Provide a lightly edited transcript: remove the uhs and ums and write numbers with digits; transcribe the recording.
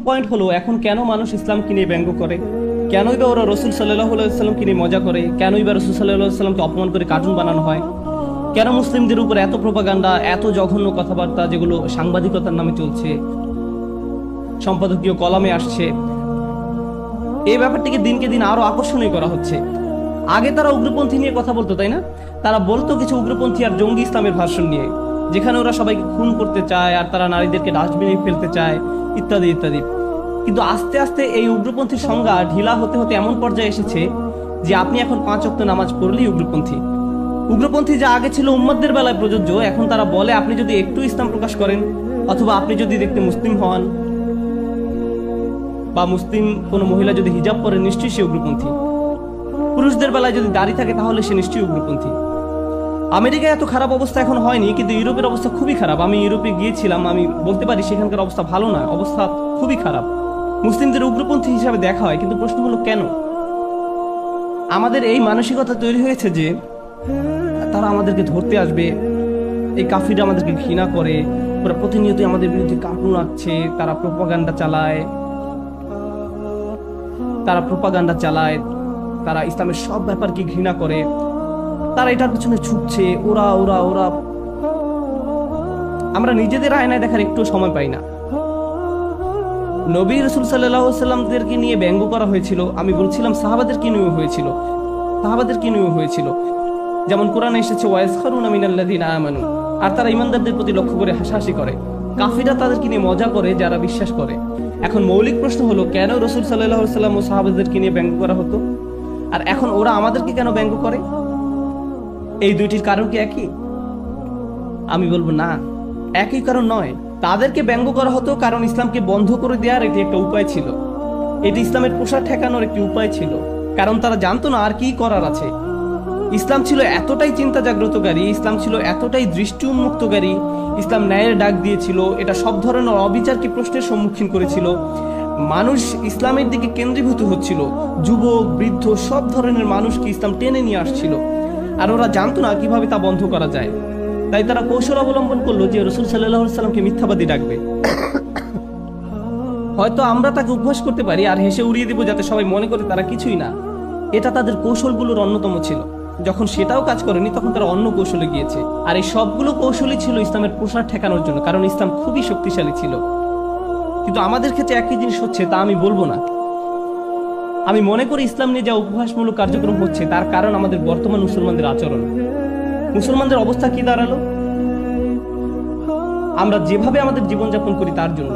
Point হলো, এখন কেন মানুষ ইসলামকে নিয়ে ব্যঙ্গ করে? কেনই বা ওরা রসুল সাল্লাল্লাহু আলাইহি ওয়াসাল্লামকে নিয়ে মজা করে? কেনই বা রসুল সাল্লাল্লাহু আলাইহি ওয়াসাল্লামকে অপমান করে কার্টুন বানানো হয়? কেন মুসলিমদের উপর এত প্রোপাগান্ডা, এত জঘন্য কথাবার্তা যেগুলো সাংবাদিকতার নামে চলছে, সম্পাদকীয় কলামে আসছে? এই ব্যাপারটিকে দিনকে দিন আরো আকর্ষণীয় করা হচ্ছে। আগে তারা উগ্রপন্থী নিয়ে কথা বলতো, তাই না? তারা বলতো কিছু উগ্রপন্থী আর জঙ্গি ইসলামের ভার্সন নিয়ে, যেখানে ওরা সবাইকে খুন করতে চায় আর তারা নারীদেরকে ডাস্টবিনে ফেলতে চায়, ইত্যাদি ইত্যাদি। কিন্তু আস্তে আস্তে এই উগ্রপন্থীর সংজ্ঞা ঢিলা হতে হতে এমন পর্যায়ে এসেছে যে আপনি এখন 5 ওয়াক্ত নামাজ পড়লেই উগ্রপন্থী। উগ্রপন্থী যা আগে ছিল উম্মতদের বেলায় প্রযোজ্য, এখন তারা বলে আপনি যদি একটু ইসলাম প্রকাশ করেন, অথবা আপনি যদি দেখতে মুসলিম হন, বা মুসলিম কোনো মহিলা যদি হিজাব পরে, নিশ্চয়ই সে উগ্রপন্থী। পুরুষদের বেলায় যদি দাড়ি থাকে তাহলে সে নিশ্চয়ই উগ্রপন্থী। আমেরিকায় এত খারাপ অবস্থা এখন হয়নি, কিন্তু ইউরোপের অবস্থা খুবই খারাপ। আমি ইউরোপে গিয়েছিলাম, আমি বলতে পারি সেখানকার অবস্থা ভালো না, অবস্থা খুবই খারাপ। মুসলিমদের উগ্রপন্থী হিসাবে দেখা হয়, কিন্তু প্রশ্ন হলো কেন? আমাদের এই মানসিকতা তৈরি হয়েছে যে তারা আমাদেরকে ধরতে আসবে, এই কাফিররা আমাদেরকে ঘৃণা করে, ওরা প্রতিনিয়তই আমাদের বিরুদ্ধে কার্টুন আঁকছে, তারা প্রোপাগান্ডা চালায়, তারা ইসলামের সব ব্যাপারকে ঘৃণা করে, তারা এটার পিছনে ছুটছে। ওরা ওরা ওরা আমরা নিজেদের আয়নায় দেখার একটু সময় পাই না। নবী রাসূল সাল্লাল্লাহু আলাইহি ওয়াসাল্লামদেরকে নিয়ে ব্যঙ্গ করা হয়েছিল, আমি বলছিলাম সাহাবাদেরকে নিয়ে হয়েছিল। যেমন কোরআনে এসেছে ওয়ায়াসখারুনা মিনাল্লাযিনা আমানু, আর তারা ঈমানদারদের প্রতি লক্ষ্য করে হাসাহাসি করে। কাফিররা তাদেরকে নিয়ে মজা করে যারা বিশ্বাস করে। এখন মৌলিক প্রশ্ন হলো, কেন রাসূল সাল্লাল্লাহু আলাইহি ওয়াসাল্লাম ও সাহাবাদেরকে নিয়ে ব্যঙ্গ করা হতো, আর এখন ওরা আমাদেরকে কেন ব্যঙ্গ করে? এই দুইটির কারণ কি একই? আমি বলবো না, একই কারণ নয়। তাদেরকে ব্যঙ্গ করা হতো কারণ ইসলামকে বন্ধ করে দেওয়ার এটি একটা উপায় ছিল, এটি ইসলামের প্রসার ঠেকানোর একটি উপায় ছিল। কারণ তারা জানতো না আর কি করার আছে। ইসলাম ছিল এতটাই চিন্তা জাগ্রতকারী, ইসলাম ছিল এতটাই দৃষ্টি উন্মুক্তকারী, ইসলাম ন্যায়ের ডাক দিয়েছিল, এটা সব ধরনের অবিচারকে প্রশ্নের সম্মুখীন করেছিল। মানুষ ইসলামের দিকে কেন্দ্রীভূত হচ্ছিল, যুবক বৃদ্ধ সব ধরনের মানুষকে ইসলাম টেনে নিয়ে আসছিল। আর ওরা জানতো না কিভাবে তা বন্ধ করা যায়, তাই তারা কৌশল অবলম্বন করলো যে রাসূল সাল্লাল্লাহু আলাইহি ওয়াসাল্লামকে মিথ্যাবাদী ডাকবে। হয়তো আমরা তাকে উপহাস করতে পারি আর হেসে উড়িয়ে দেব যাতে সবাই মনে করে তারা কিছুই না। এটা তাদের কৌশলগুলোর অন্যতম ছিল। যখন সেটাও কাজ করেনি তখন তারা অন্য কৌশলে গিয়েছে। আর এই সবগুলো কৌশলই ছিল ইসলামের প্রসার ঠেকানোর জন্য, কারণ ইসলাম খুবই শক্তিশালী ছিল। কিন্তু আমাদের ক্ষেত্রে একই জিনিস হচ্ছে, তা আমি বলবো না। আমি মনে করি ইসলাম নিয়ে যা উপহাসমূলক কার্যক্রম হচ্ছে তার কারণ আমাদের বর্তমান মুসলমানদের আচরণ। মুসলমানদের অবস্থা কি দাঁড়ালো? আমরা যেভাবে আমাদের জীবনযাপন করি তার জন্য।